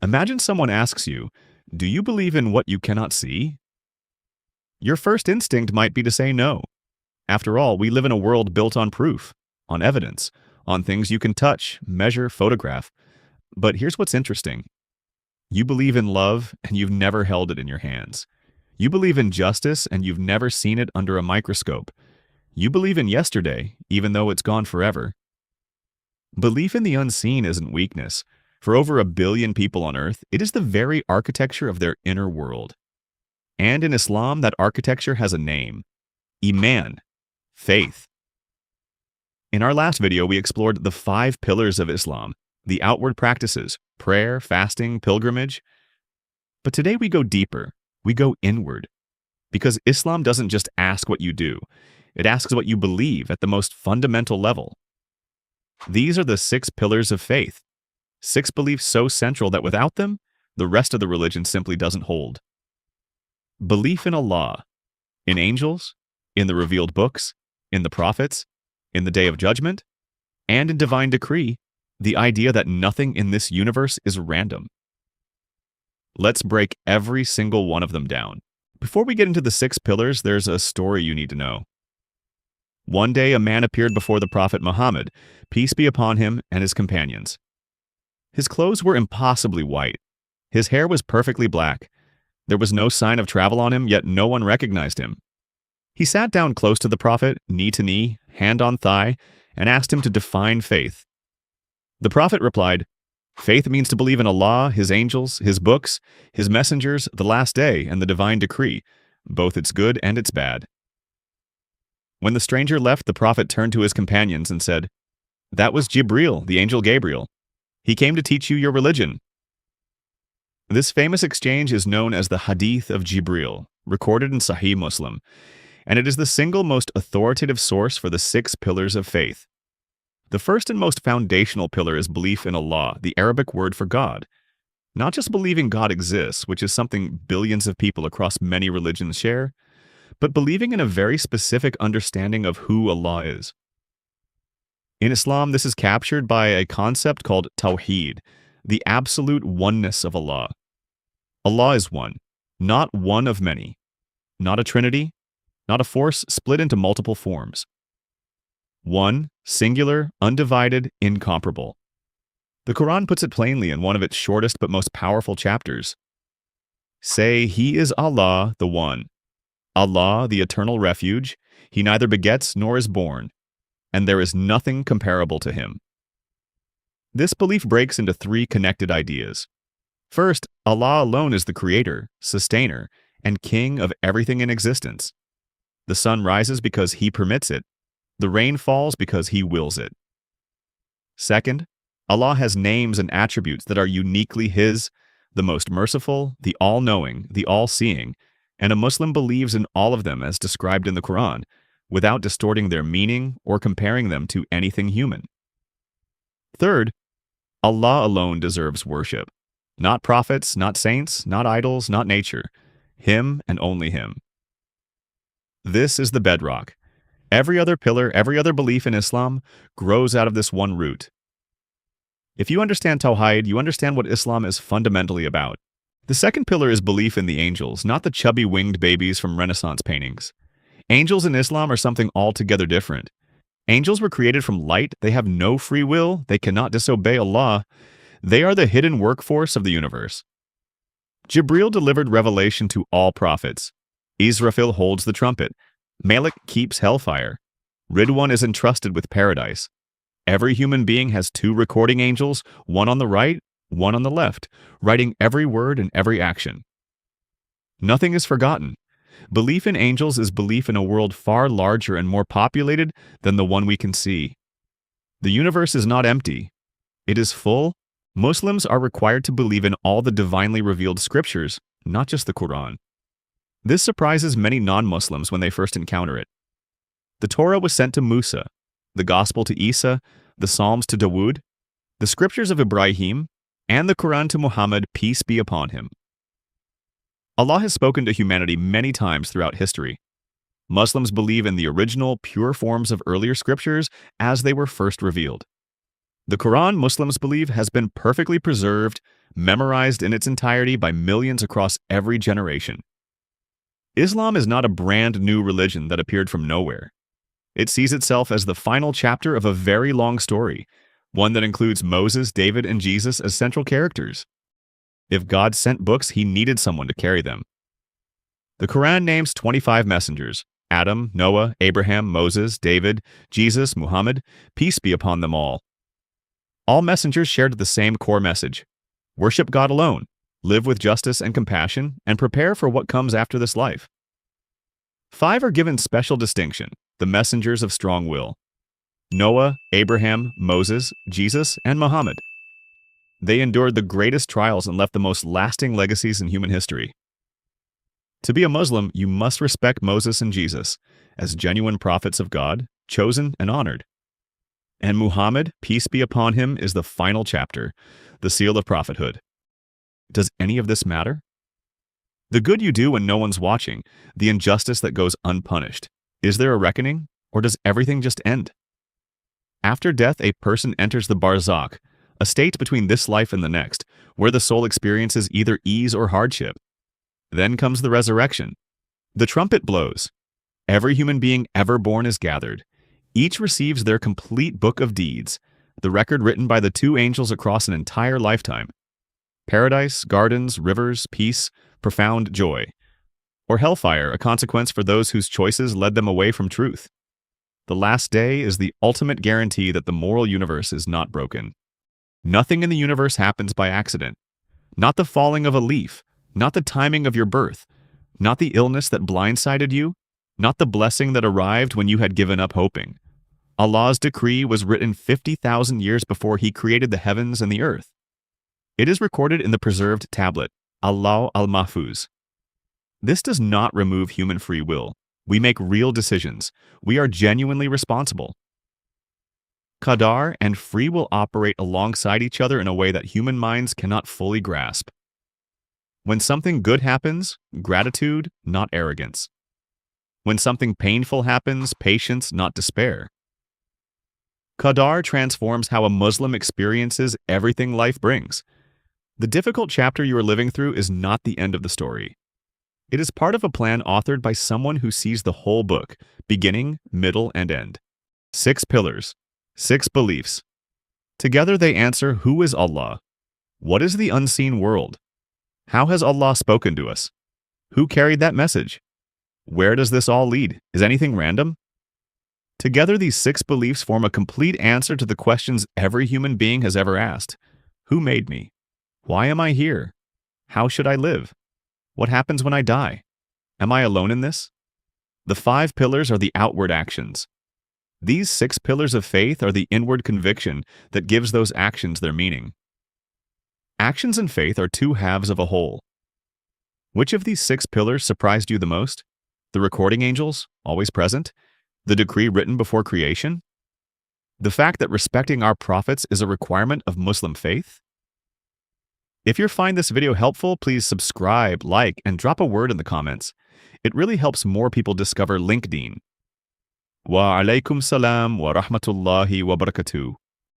Imagine someone asks you, "Do you believe in what you cannot see?" Your first instinct might be to say no. After all, we live in a world built on proof, on evidence, on things you can touch, measure, photograph. But here's what's interesting. You believe in love, and you've never held it in your hands. You believe in justice, and you've never seen it under a microscope. You believe in yesterday, even though it's gone forever. Belief in the unseen isn't weakness. For over 1 billion people on Earth, it is the very architecture of their inner world. And in Islam, that architecture has a name: Iman, faith. In our last video, we explored the 5 pillars of Islam, the outward practices, prayer, fasting, pilgrimage. But today we go deeper, we go inward. Because Islam doesn't just ask what you do, it asks what you believe at the most fundamental level. These are the 6 pillars of faith, 6 beliefs so central that without them, the rest of the religion simply doesn't hold. Belief in Allah, in angels, in the revealed books, in the prophets, in the day of judgment, and in divine decree, the idea that nothing in this universe is random. Let's break every single one of them down. Before we get into the 6 pillars, there's a story you need to know. One day, a man appeared before the Prophet Muhammad, peace be upon him, and his companions. His clothes were impossibly white. His hair was perfectly black. There was no sign of travel on him, yet no one recognized him. He sat down close to the Prophet, knee to knee, hand on thigh, and asked him to define faith. The Prophet replied, "Faith means to believe in Allah, His angels, His books, His messengers, the last day, and the divine decree, both its good and its bad." When the stranger left, the Prophet turned to his companions and said, "That was Jibreel, the angel Gabriel. He came to teach you your religion." This famous exchange is known as the Hadith of Jibreel, recorded in Sahih Muslim, and it is the single most authoritative source for the 6 pillars of faith. The first and most foundational pillar is belief in Allah, the Arabic word for God. Not just believing God exists, which is something billions of people across many religions share, but believing in a very specific understanding of who Allah is. In Islam, this is captured by a concept called Tawhid, the absolute oneness of Allah. Allah is one, not one of many, not a trinity, not a force split into multiple forms. One, singular, undivided, incomparable. The Quran puts it plainly in one of its shortest but most powerful chapters. Say, He is Allah, the One. Allah, the eternal refuge. He neither begets nor is born, and there is nothing comparable to Him. This belief breaks into 3 connected ideas. First, Allah alone is the creator, sustainer, and king of everything in existence. The sun rises because He permits it. The rain falls because He wills it. Second, Allah has names and attributes that are uniquely His, the most merciful, the all-knowing, the all-seeing, and a Muslim believes in all of them as described in the Quran, without distorting their meaning or comparing them to anything human. Third, Allah alone deserves worship. Not prophets, not saints, not idols, not nature. Him and only Him. This is the bedrock. Every other pillar, every other belief in Islam grows out of this one root. If you understand Tawhid, you understand what Islam is fundamentally about. The second pillar is belief in the angels, not the chubby winged babies from Renaissance paintings. Angels in Islam are something altogether different. Angels were created from light, they have no free will, they cannot disobey Allah. They are the hidden workforce of the universe. Jibreel delivered revelation to all prophets. Israfeel holds the trumpet. Malik keeps hellfire. Ridwan is entrusted with paradise. Every human being has 2 recording angels, one on the right, one on the left, writing every word and every action. Nothing is forgotten. Belief in angels is belief in a world far larger and more populated than the one we can see. The universe is not empty. It is full. Muslims are required to believe in all the divinely revealed scriptures, not just the Quran. This surprises many non-Muslims when they first encounter it. The Torah was sent to Musa, the Gospel to Isa, the Psalms to Dawood, the scriptures of Ibrahim, and the Quran to Muhammad, peace be upon him. Allah has spoken to humanity many times throughout history. Muslims believe in the original, pure forms of earlier scriptures as they were first revealed. The Quran, Muslims believe, has been perfectly preserved, memorized in its entirety by millions across every generation. Islam is not a brand new religion that appeared from nowhere. It sees itself as the final chapter of a very long story, one that includes Moses, David, and Jesus as central characters. If God sent books, he needed someone to carry them. The Quran names 25 messengers: Adam, Noah, Abraham, Moses, David, Jesus, Muhammad, peace be upon them all. All messengers shared the same core message: worship God alone, live with justice and compassion, and prepare for what comes after this life. 5 are given special distinction: the messengers of strong will: Noah, Abraham, Moses, Jesus, and Muhammad. They endured the greatest trials and left the most lasting legacies in human history. To be a Muslim, you must respect Moses and Jesus as genuine prophets of God, chosen and honored. And Muhammad, peace be upon him, is the final chapter, the seal of prophethood. Does any of this matter? The good you do when no one's watching, the injustice that goes unpunished. Is there a reckoning, or does everything just end? After death, a person enters the barzakh, a state between this life and the next, where the soul experiences either ease or hardship. Then comes the resurrection. The trumpet blows. Every human being ever born is gathered. Each receives their complete book of deeds, the record written by the 2 angels across an entire lifetime. Paradise, gardens, rivers, peace, profound joy. Or hellfire, a consequence for those whose choices led them away from truth. The last day is the ultimate guarantee that the moral universe is not broken. Nothing in the universe happens by accident. Not the falling of a leaf, not the timing of your birth, not the illness that blindsided you, not the blessing that arrived when you had given up hoping. Allah's decree was written 50,000 years before he created the heavens and the earth. It is recorded in the preserved tablet, Allah al-Mahfuz. This does not remove human free will. We make real decisions. We are genuinely responsible. Qadar and free will operate alongside each other in a way that human minds cannot fully grasp. When something good happens, gratitude, not arrogance. When something painful happens, patience, not despair. Qadar transforms how a Muslim experiences everything life brings. The difficult chapter you are living through is not the end of the story. It is part of a plan authored by someone who sees the whole book, beginning, middle, and end. 6 pillars, 6 beliefs. Together they answer, who is Allah? What is the unseen world? How has Allah spoken to us? Who carried that message? Where does this all lead? Is anything random? Together, these 6 beliefs form a complete answer to the questions every human being has ever asked. Who made me? Why am I here? How should I live? What happens when I die? Am I alone in this? The 5 pillars are the outward actions. These 6 pillars of faith are the inward conviction that gives those actions their meaning. Actions and faith are 2 halves of a whole. Which of these 6 pillars surprised you the most? The recording angels, always present? The decree written before creation? The fact that respecting our prophets is a requirement of Muslim faith? If you find this video helpful, please subscribe, like, and drop a word in the comments. It really helps more people discover Deen. Wa alaikum salam wa rahmatullahi wa barakatuh.